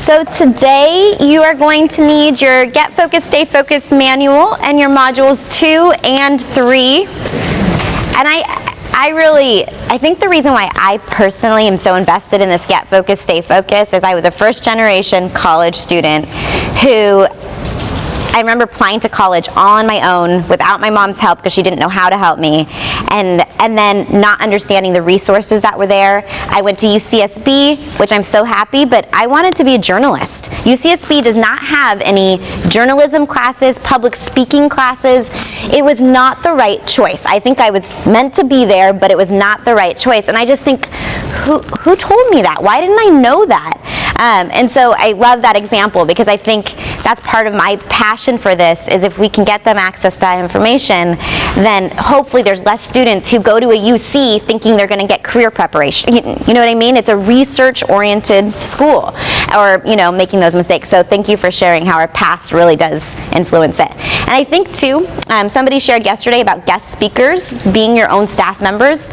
So today you are going to need your Get Focused, Stay Focused manual and your modules 2 and 3. And I think the reason why I personally am so invested in this Get Focused, Stay Focused is I was a first generation college student who I remember applying to college all on my own without my mom's help because she didn't know how to help me, and then not understanding the resources that were there. I went to UCSB, which I'm so happy, but I wanted to be a journalist. UCSB does not have any journalism classes, public speaking classes. It was not the right choice. I think I was meant to be there, but it was not the right choice. And I just think, who told me that? Why didn't I know that? And so I love that example because I think that's part of my passion for this, is if we can get them access to that information, then hopefully there's less students who go to a UC thinking they're going to get career preparation. You know what I mean? It's a research-oriented school, or, making those mistakes. So thank you for sharing how our past really does influence it. And I think, too, somebody shared yesterday about guest speakers being your own staff members.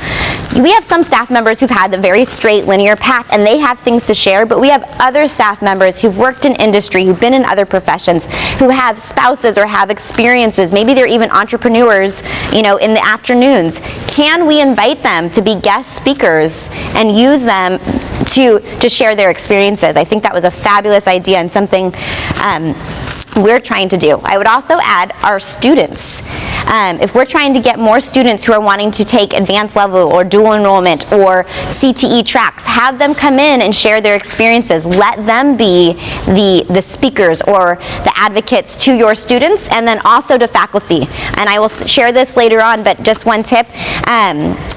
We have some staff members who've had the very straight, linear path, and they have things to share, but we have other staff members who've worked in industry, who've been in other professions, who have spouses or have experiences. Maybe they're even entrepreneurs, in the afternoons. Can we invite them to be guest speakers and use them to share their experiences? I think that was a fabulous idea and something we're trying to do. I would also add our students. If we're trying to get more students who are wanting to take advanced level or dual enrollment or CTE tracks, have them come in and share their experiences. Let them be the speakers or the advocates to your students, and then also to faculty. And I will share this later on, but just one tip.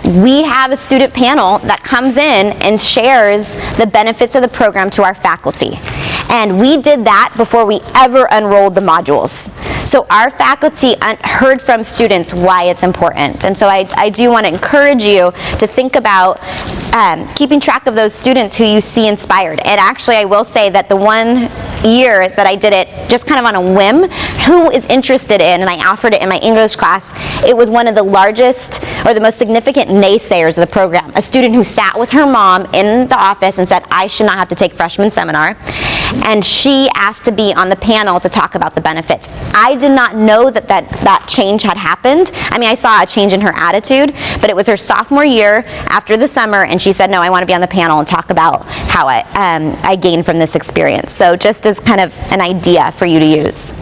We have a student panel that comes in and shares the benefits of the program to our faculty. And we did that before we ever enrolled the modules. So our faculty heard from students why it's important. And so I do want to encourage you to think about keeping track of those students who you see inspired. And actually, I will say that the one year that I did it just kind of on a whim, who is interested in, and I offered it in my English class, it was one of the largest or the most significant naysayers of the program. A student who sat with her mom in the office and said, I should not have to take freshman seminar. And she asked to be on the panel to talk about the benefits. I did not know that change had happened. I mean, I saw a change in her attitude, but it was her sophomore year after the summer, and she said, no, I want to be on the panel and talk about how I gained from this experience. So just as kind of an idea for you to use.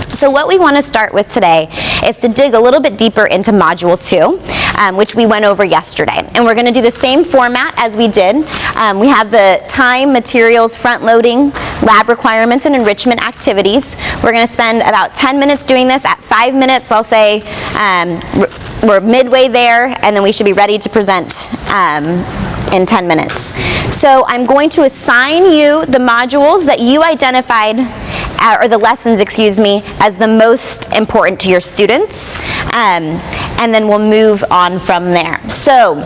So what we want to start with today is to dig a little bit deeper into Module 2, which we went over yesterday. And we're going to do the same format as we did. We have the time, materials, front-loading, lab requirements, and enrichment activities. We're going to spend about 10 minutes doing this. At 5 minutes, I'll say we're midway there, and then we should be ready to present in 10 minutes. So I'm going to assign you the modules that you identified, or the lessons, as the most important to your students, and then we'll move on from there. So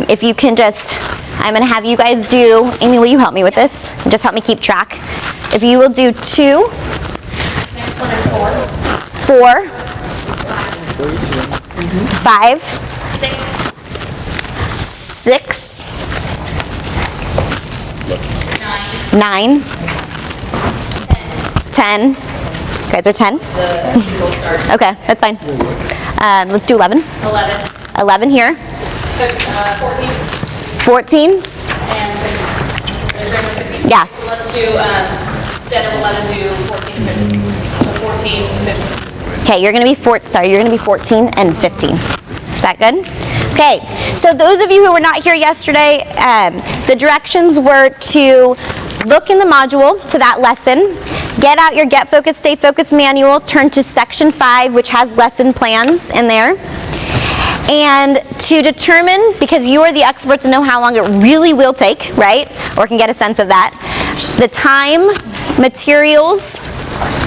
if you can I'm going to have you guys do, Amy, will you help me with this? Just help me keep track. If you will do 2. Next one is 4. 4. 5. 6. 9. 10. You guys are 10? Okay, that's fine. Let's do 11. 11 here. 14. And yeah. So let's do, instead of 11, do 14 and 15. So 14 and 15. Okay, you're going to be 14 and 15. Is that good? Okay, so those of you who were not here yesterday, the directions were to look in the module to that lesson, get out your Get Focused, Stay Focused manual, turn to section 5, which has lesson plans in there, and to determine, because you are the experts to know how long it really will take, right, or can get a sense of that, the time, materials,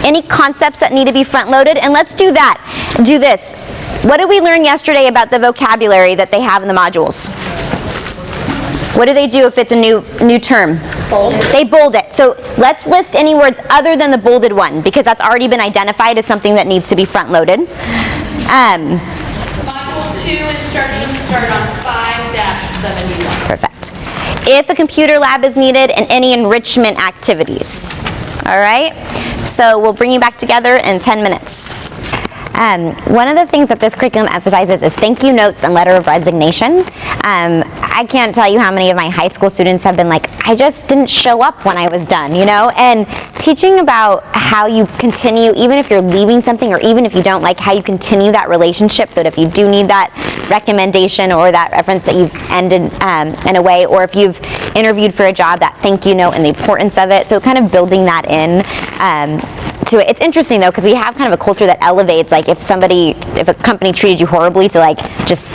any concepts that need to be front-loaded, and let's do that. Do this. What did we learn yesterday about the vocabulary that they have in the modules? What do they do if it's a new term? Bold. They bold it. So let's list any words other than the bolded one, because that's already been identified as something that needs to be front-loaded. Module 2 instructions start on 5-71. Perfect. if a computer lab is needed, and any enrichment activities. All right? So we'll bring you back together in 10 minutes. One of the things that this curriculum emphasizes is thank you notes and letter of resignation. I can't tell you how many of my high school students have been like, I just didn't show up when I was done, you know? And teaching about how you continue, even if you're leaving something or even if you don't, like how you continue that relationship, but if you do need that recommendation or that reference that you've ended in a way, or if you've interviewed for a job, that thank you note and the importance of it. So kind of building that in to it. It's interesting though, because we have kind of a culture that elevates, like if a company treated you horribly, to like just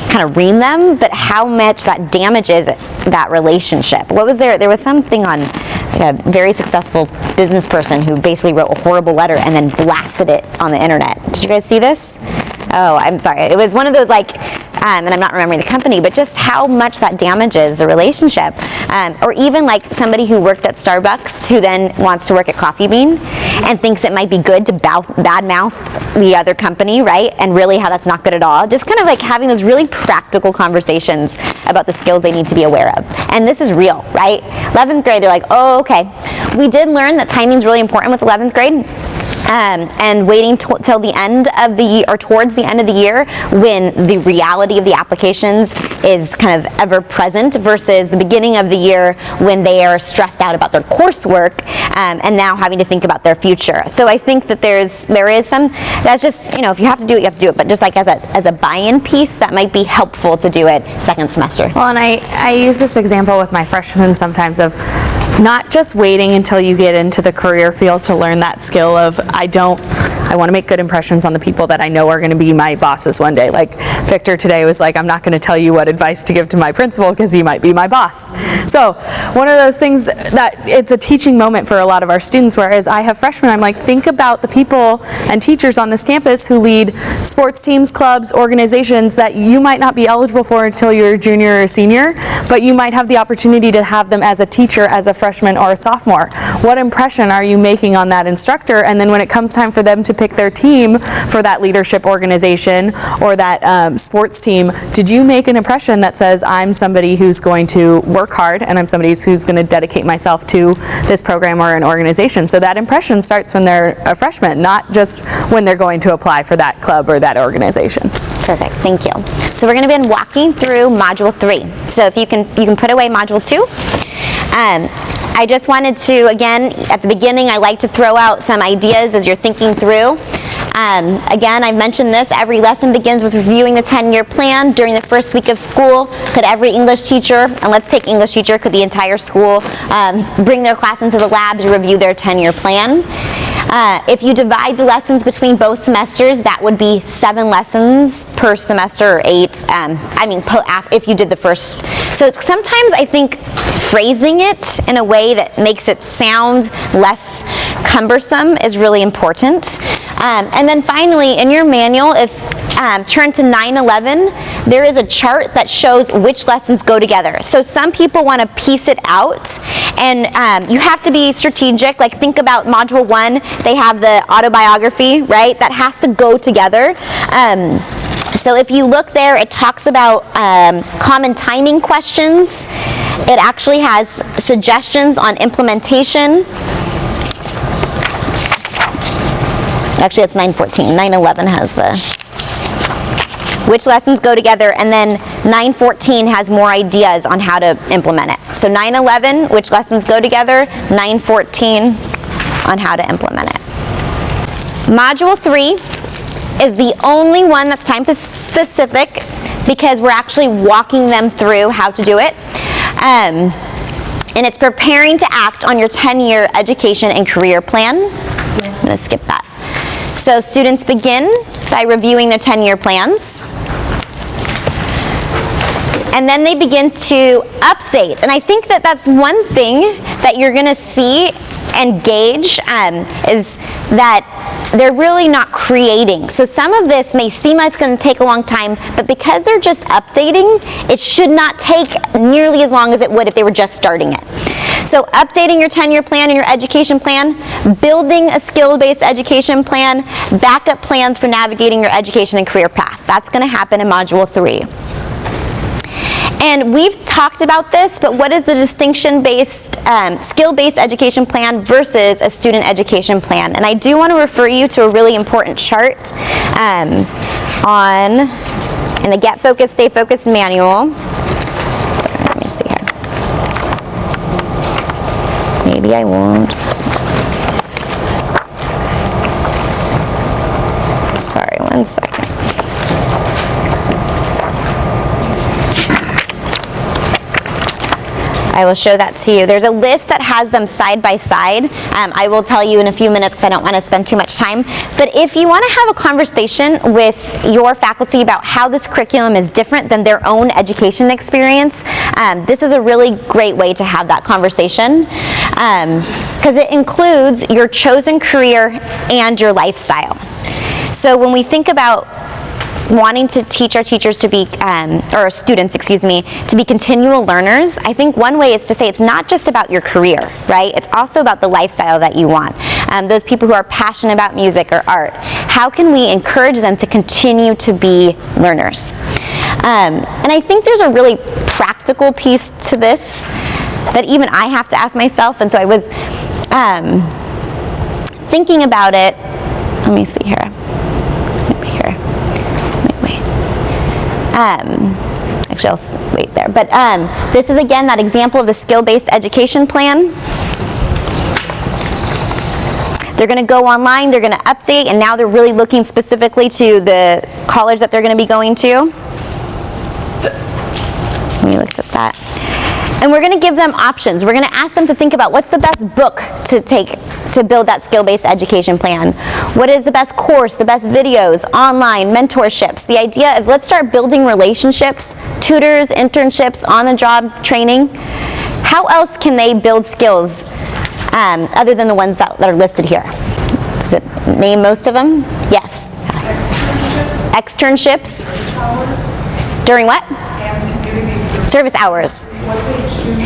kind of ream them, but how much that damages that relationship. What was there was something on like a very successful business person who basically wrote a horrible letter and then blasted it on the internet. Did you guys see this? Oh, I'm sorry. It was one of those like, and I'm not remembering the company, but just how much that damages the relationship. Or even like somebody who worked at Starbucks who then wants to work at Coffee Bean and thinks it might be good to badmouth the other company, right? And really how that's not good at all. Just kind of like having those really practical conversations about the skills they need to be aware of. And this is real, right? 11th grade, they're like, oh, okay. We did learn that timing is really important with 11th grade. And waiting till the end of the year, or towards the end of the year, when the reality of the applications is kind of ever present, versus the beginning of the year when they are stressed out about their coursework and now having to think about their future. So I think that there is some, that's just, you know, if you have to do it, you have to do it. But just like as a buy-in piece, that might be helpful to do it second semester. Well, and I use this example with my freshmen sometimes of not just waiting until you get into the career field to learn that skill of I want to make good impressions on the people that I know are going to be my bosses one day. Like Victor today was like, I'm not going to tell you what advice to give to my principal because he might be my boss. So one of those things that it's a teaching moment for a lot of our students, whereas I have freshmen, I'm like, think about the people and teachers on this campus who lead sports teams, clubs, organizations that you might not be eligible for until you're a junior or senior, but you might have the opportunity to have them as a teacher, as a freshman or a sophomore. What impression are you making on that instructor? And then when it comes time for them to pick their team for that leadership organization or that sports team, did you make an impression that says, I'm somebody who's going to work hard and I'm somebody who's going to dedicate myself to this program or an organization? So that impression starts when they're a freshman, not just when they're going to apply for that club or that organization. Perfect, thank you. So we're going to be walking through Module 3. So if you can put away Module 2. I just wanted to, again, at the beginning, I like to throw out some ideas as you're thinking through. Again, I've mentioned this, every lesson begins with reviewing the 10-year plan. During the first week of school, could every English teacher, and let's take English teacher, could the entire school bring their class into the lab to review their 10-year plan? If you divide the lessons between both semesters, that would be 7 lessons per semester, or 8. If you did the first. So sometimes I think phrasing it in a way that makes it sound less cumbersome is really important. And then finally, in your manual, if turn to 911, there is a chart that shows which lessons go together. So some people want to piece it out, and you have to be strategic. Like think about Module 1, they have the autobiography, right? That has to go together. So if you look there, it talks about common timing questions. It actually has suggestions on implementation. Actually, it's 914. 911 has which lessons go together, and then 914 has more ideas on how to implement it. So 911, which lessons go together, 914 on how to implement it. Module 3 is the only one that's time specific because we're actually walking them through how to do it. And it's preparing to act on your 10-year education and career plan. I'm going to skip that. So students begin by reviewing their 10-year plans. And then they begin to update. And I think that that's one thing that you're going to see and gauge is that they're really not creating. So some of this may seem like it's going to take a long time, but because they're just updating, it should not take nearly as long as it would if they were just starting it. So updating your 10-year plan and your education plan, building a skill-based education plan, backup plans for navigating your education and career path. That's going to happen in Module 3. And we've talked about this, but what is the distinction-based, skill-based education plan versus a student education plan? And I do want to refer you to a really important chart in the Get Focused, Stay Focused manual. Sorry, let me see here. Maybe I won't. Sorry, one second. I will show that to you. There's a list that has them side by side. I will tell you in a few minutes because I don't want to spend too much time. But if you want to have a conversation with your faculty about how this curriculum is different than their own education experience, this is a really great way to have that conversation because it includes your chosen career and your lifestyle. So when we think about wanting to teach our teachers to be, or students, excuse me, to be continual learners, I think one way is to say it's not just about your career, right? It's also about the lifestyle that you want. Those people who are passionate about music or art, how can we encourage them to continue to be learners? And I think there's a really practical piece to this that even I have to ask myself, and so I was thinking about it. Let me see here. Actually, I'll wait there. But this is, again, that example of the skill-based education plan. They're going to go online, they're going to update, and now they're really looking specifically to the college that they're going to be going to. Let me look at that. And we're going to give them options. We're going to ask them to think about what's the best book to take to build that skill-based education plan. What is the best course, the best videos, online, mentorships? The idea of let's start building relationships, tutors, internships, on-the-job training. How else can they build skills other than the ones that are listed here? Does it name most of them? Yes. Externships. During what? Service hours. What they choose to do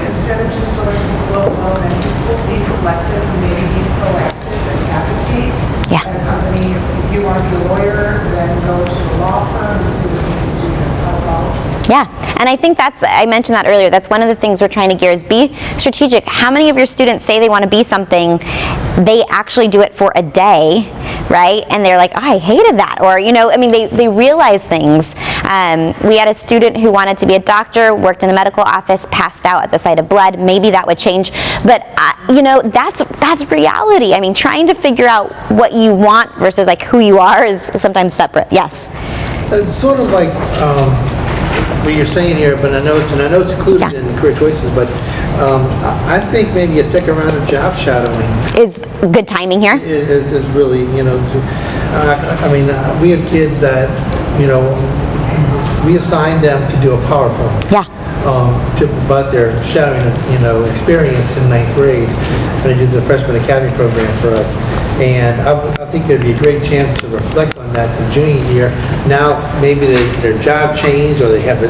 instead of just going to flow and just be selective and maybe be proactive and advocate. Yeah. At a company, if you want to be a lawyer, then go to a law firm and see what you can do to help out. Yeah, and I think I mentioned that earlier, that's one of the things we're trying to gear is be strategic. How many of your students say they want to be something, they actually do it for a day, right? And they're like, oh, I hated that. Or, they realize things. We had a student who wanted to be a doctor, worked in a medical office, passed out at the sight of blood. Maybe that would change. But, that's reality. Trying to figure out what you want versus who you are is sometimes separate. Yes? It's sort of like what you're saying here, but I know it's included in career choices, but I think maybe a second round of job shadowing is good timing here. Is really, we have kids that, we assign them to do a PowerPoint. Yeah. But they're shadowing, experience in 9th grade. They did the freshman academy program for us. And I think there'd be a great chance to reflect on that the junior year. Now, maybe their job changed or they have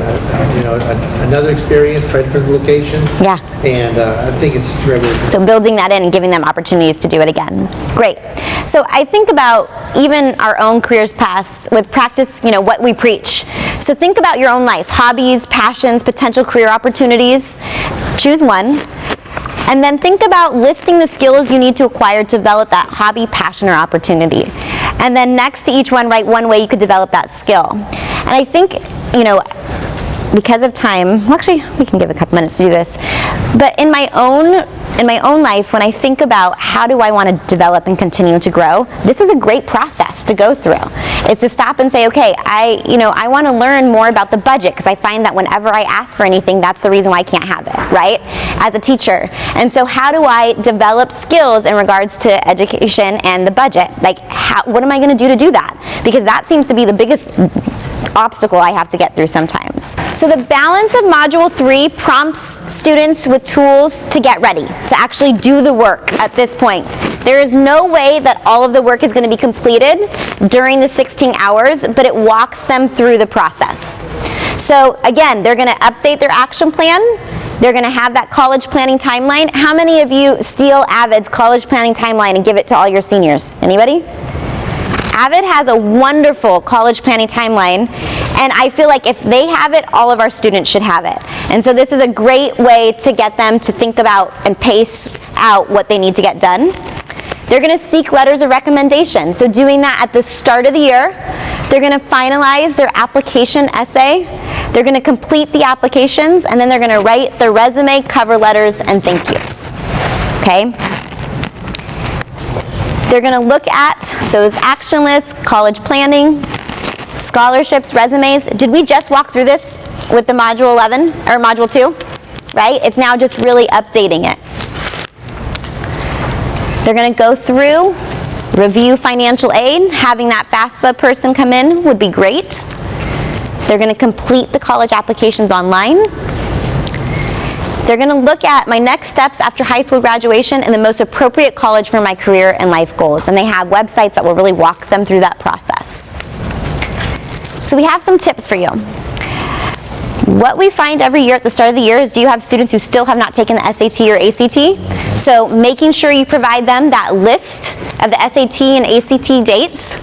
another experience, try different location. Yeah. And I think it's really... So building that in and giving them opportunities to do it again. Great. So I think about even our own careers paths with practice, what we preach. So think about your own life, hobbies, passions, potential career opportunities. Choose one. And then think about listing the skills you need to acquire to develop that hobby, passion, or opportunity. And then next to each one, write one way you could develop that skill. And I think, because of time, well, actually, we can give a couple minutes to do this. But in my own life, when I think about how do I want to develop and continue to grow, this is a great process to go through. It's to stop and say, okay, I want to learn more about the budget because I find that whenever I ask for anything, that's the reason why I can't have it, right? As a teacher. And so how do I develop skills in regards to education and the budget? What am I going to do that? Because that seems to be the biggest obstacle I have to get through sometimes. So the balance of Module 3 prompts students with tools to get ready, to actually do the work at this point. There is no way that all of the work is going to be completed during the 16 hours, but it walks them through the process. So again, they're going to update their action plan. They're going to have that college planning timeline. How many of you steal Avid's college planning timeline and give it to all your seniors? Anybody? Avid has a wonderful college planning timeline, and I feel like if they have it, all of our students should have it. And so this is a great way to get them to think about and pace out what they need to get done. They're going to seek letters of recommendation. So doing that at the start of the year. They're going to finalize their application essay. They're going to complete the applications, and then they're going to write their resume, cover letters, and thank yous. Okay? They're going to look at those action lists, college planning, scholarships, resumes. Did we just walk through this with the Module 11, or Module 2? Right? It's now just really updating it. They're going to go through, review financial aid. Having that FAFSA person come in would be great. They're going to complete the college applications online. They're going to look at my next steps after high school graduation and the most appropriate college for my career and life goals. And they have websites that will really walk them through that process. So we have some tips for you. What we find every year at the start of the year is, do you have students who still have not taken the SAT or ACT? So making sure you provide them that list of the SAT and ACT dates,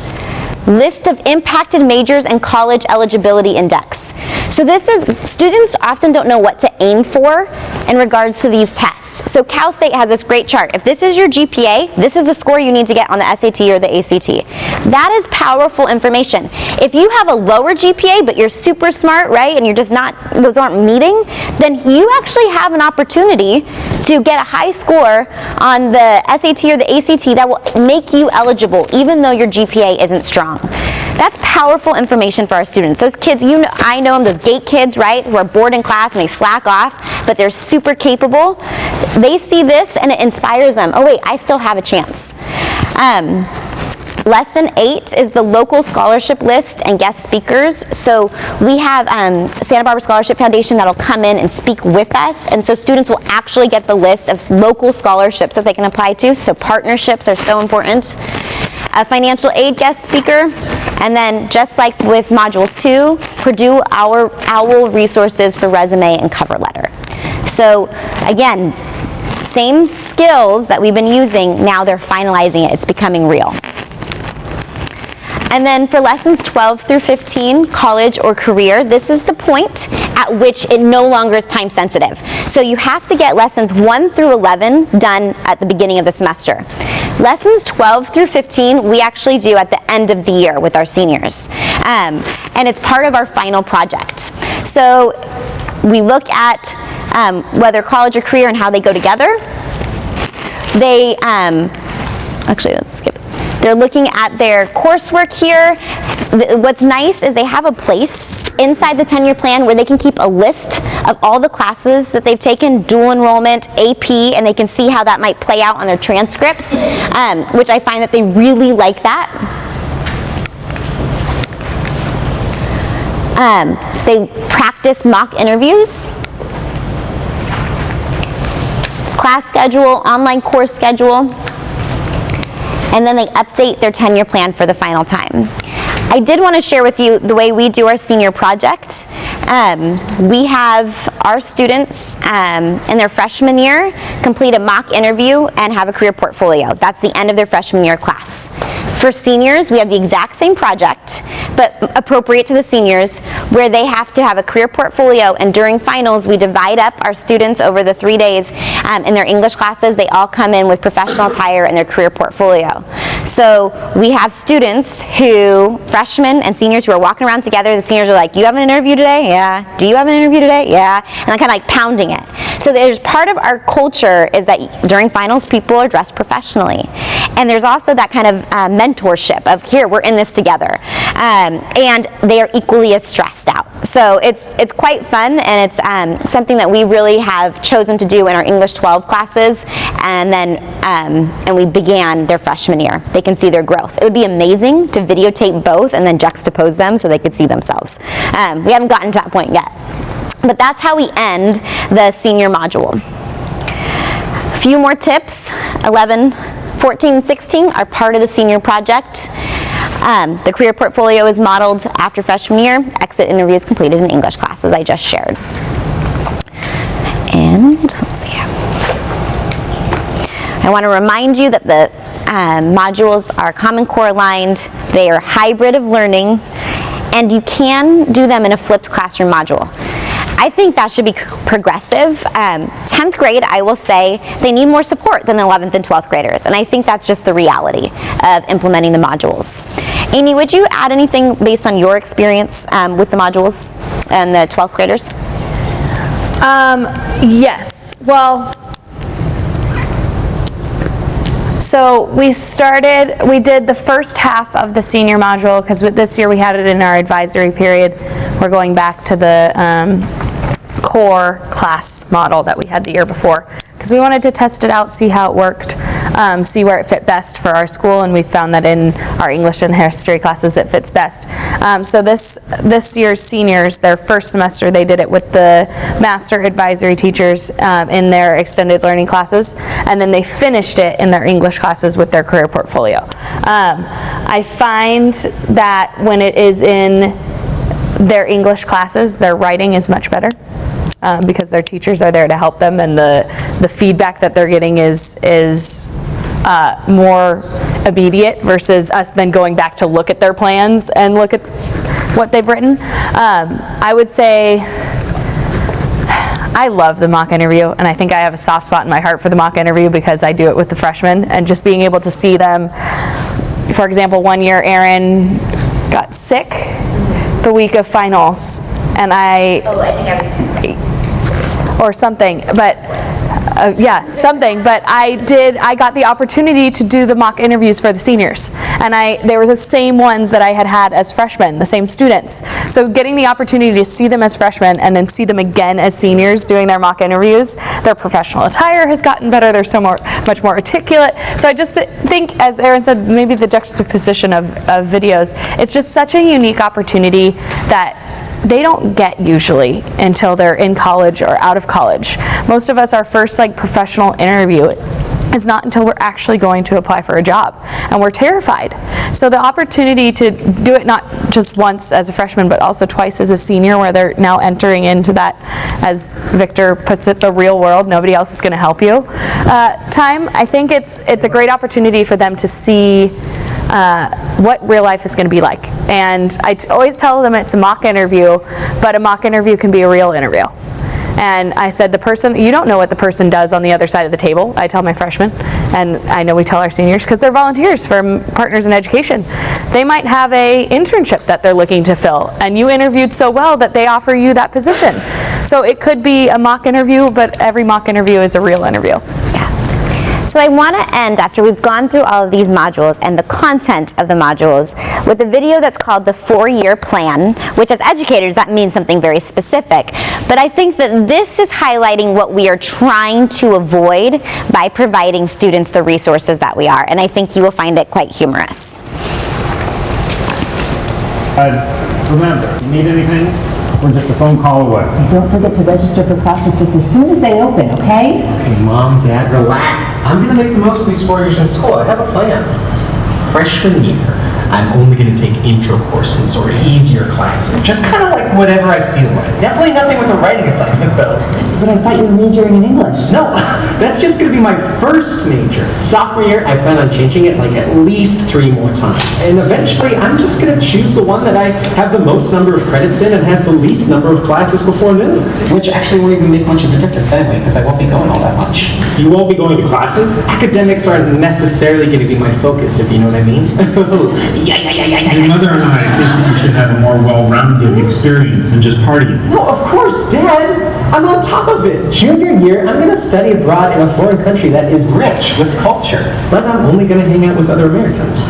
list of impacted majors and college eligibility index. So this is, students often don't know what to aim for in regards to these tests. So Cal State has this great chart. If this is your GPA, this is the score you need to get on the SAT or the ACT. That is powerful information. If you have a lower GPA, but you're super smart, right, and you're just not, those aren't meeting, then you actually have an opportunity to get a high score on the SAT or the ACT that will make you eligible, even though your GPA isn't strong. That's powerful information for our students. Those kids, you know, I know them, those GATE kids, right, who are bored in class and they slack off, but they're super capable. They see this and it inspires them. Oh wait, I still have a chance. Lesson 8 is the local scholarship list and guest speakers. So we have Santa Barbara Scholarship Foundation that'll come in and speak with us, and so students will actually get the list of local scholarships that they can apply to. So partnerships are so important. A financial aid guest speaker, and then just like with Module 2, Purdue OWL resources for resume and cover letter. So again, same skills that we've been using, now they're finalizing it. It's becoming real. And then for lessons 12 through 15, college or career, this is the point at which it no longer is time sensitive. So you have to get lessons 1 through 11 done at the beginning of the semester. Lessons 12 through 15, we actually do at the end of the year with our seniors. And it's part of our final project. So we look at whether college or career and how they go together. They, actually let's skip it. They're looking at their coursework here. What's nice is they have a place inside the 10-year plan where they can keep a list of all the classes that they've taken, dual enrollment, AP, and they can see how that might play out on their transcripts, which I find that they really like that. They practice mock interviews, class schedule, online course schedule, and then they update their 10-year plan for the final time. I did want to share with you the way we do our senior project. We have our students in their freshman year complete a mock interview and have a career portfolio. That's the end of their freshman year class. For seniors, we have the exact same project, but appropriate to the seniors, where they have to have a career portfolio, and during finals, we divide up our students over the 3 days in their English classes. They all come in with professional attire and their career portfolio. So we have students who, freshmen and seniors, who are walking around together. The seniors are like, you have an interview today? Yeah. Do you have an interview today? Yeah. And they're kind of like pounding it. So there's part of our culture is that during finals, people are dressed professionally. And there's also that kind of mentorship of, here, we're in this together. And they are equally as stressed out. So it's quite fun, and it's something that we really have chosen to do in our English 12 classes, and then and we began their freshman year. They can see their growth. It would be amazing to videotape both and then juxtapose them so they could see themselves. We haven't gotten to that point yet. But that's how we end the senior module. A few more tips. 11, 14, 16 are part of the senior project. The career portfolio is modeled after freshman year. Exit interviews completed in English classes I just shared. And let's see. I want to remind you that the modules are Common Core aligned, They are hybrid of learning, and you can do them in a flipped classroom module. I think that should be progressive. 10th grade, I will say, they need more support than the 11th and 12th graders, and I think that's just the reality of implementing the modules. Amy, would you add anything based on your experience with the modules and the 12th graders? Yes. Well, so we did the first half of the senior module, because this year we had it in our advisory period. We're going back to the core class model that we had the year before, because we wanted to test it out, see how it worked, see where it fit best for our school, and we found that in our English and history classes it fits best. So this year's seniors, their first semester, they did it with the master advisory teachers in their extended learning classes, and then they finished it in their English classes with their career portfolio. I find that when it is in their English classes, their writing is much better. Because their teachers are there to help them, and the feedback that they're getting is more immediate versus us then going back to look at their plans and look at what they've written. I would say I love the mock interview, and I think I have a soft spot in my heart for the mock interview because I do it with the freshmen, and just being able to see them. For example, one year Erin got sick the week of finals, and or something, but I got the opportunity to do the mock interviews for the seniors, and they were the same ones that I had as freshmen, the same students. So getting the opportunity to see them as freshmen and then see them again as seniors doing their mock interviews, their professional attire has gotten better, they're much more articulate. So I just think, as Erin said, maybe the juxtaposition of videos, it's just such a unique opportunity that they don't get usually until they're in college or out of college. Most of us, our first professional interview is not until we're actually going to apply for a job, and we're terrified. So the opportunity to do it not just once as a freshman, but also twice as a senior, where they're now entering into that, as Victor puts it, the real world, nobody else is going to help you time. I think it's a great opportunity for them to see what real life is going to be like. And I always tell them it's a mock interview, but a mock interview can be a real interview. And I said, you don't know what the person does on the other side of the table. I tell my freshmen, and I know we tell our seniors, because they're volunteers from Partners in Education. They might have a internship that they're looking to fill, and you interviewed so well that they offer you that position. So it could be a mock interview, but every mock interview is a real interview. So I want to end, after we've gone through all of these modules and the content of the modules, with a video that's called the 4-year plan, which as educators that means something very specific. But I think that this is highlighting what we are trying to avoid by providing students the resources that we are, and I think you will find it quite humorous. Remember, you need anything? We're just a phone call away. Don't forget to register for classes just as soon as they open, okay? Hey, Mom, Dad, relax. I'm going to make the most of these 4 years in school. I have a plan. Freshman year, I'm only going to take intro courses or easier classes. Just kind of like whatever I feel like. Definitely nothing with a writing assignment, though. But I thought you were majoring in English. No, that's just going to be my first major. Sophomore year, I plan on changing it at least 3 more times. And eventually, I'm just going to choose the one that I have the most number of credits in and has the least number of classes before noon. Which actually won't even make much of a difference anyway, because I won't be going all that much. You won't be going to classes? Academics aren't necessarily going to be my focus, if you know what I mean. Your mother and I think that you should have a more well-rounded experience than just partying. No, of course, Dad. I'm on top of it. Junior year, I'm going to study abroad in a foreign country that is rich with culture. But I'm only going to hang out with other Americans.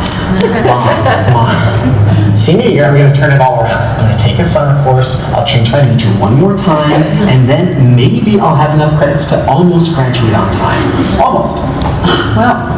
Mom. Senior year, I'm going to turn it all around. I'm going to take a summer course, I'll change my major one more time, and then maybe I'll have enough credits to almost graduate on time. Almost. Well,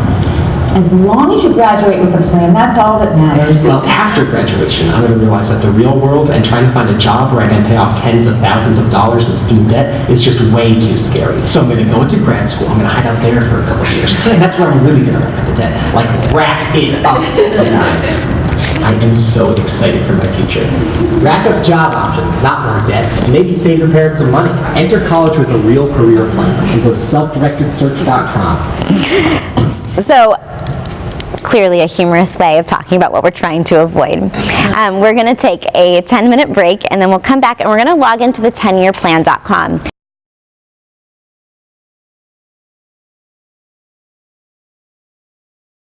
as long as you graduate with a plan, that's all that matters. Well, after graduation, I'm going to realize that the real world and trying to find a job where I can pay off tens of thousands of dollars in student debt is just way too scary. So I'm going to go into grad school. I'm going to hide out there for a couple of years. And that's where I'm really going to rack up the debt. Like, rack it up. Guys, I am so excited for my future. Rack up job options, not more debt, and maybe save your parents some money. Enter college with a real career plan and go to selfdirectedsearch.com. So clearly a humorous way of talking about what we're trying to avoid. We're going to take a 10-minute break, and then we'll come back and we're going to log into the 10yearplan.com.